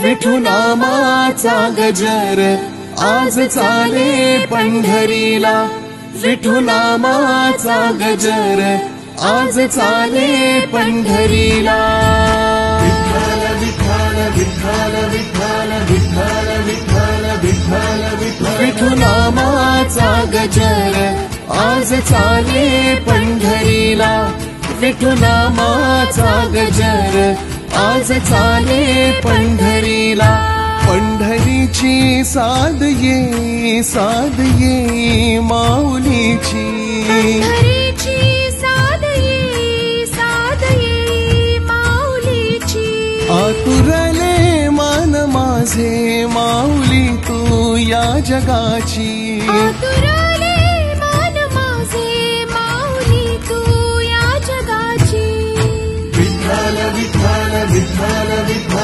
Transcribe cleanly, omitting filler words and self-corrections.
विठुनामाचा गजर आज चाले पंढरीला, विठुनामाचा गजर आज चाले पंढरीला। विठ्ठल विठ्ठल विठ्ठल विठ्ठल विठ्ठल विठ्ठल विठ्ठल विठ्ठल, विठुनामाचा गजर आज चाले पंढरीला, विठुनामाचा गजर आज चाले पंढरीला। पंढरीची साद ये माऊलीची, पंढरीची साद ये माऊलीची। आतुरले मन माझे माऊली तू या जगाची, आतुरले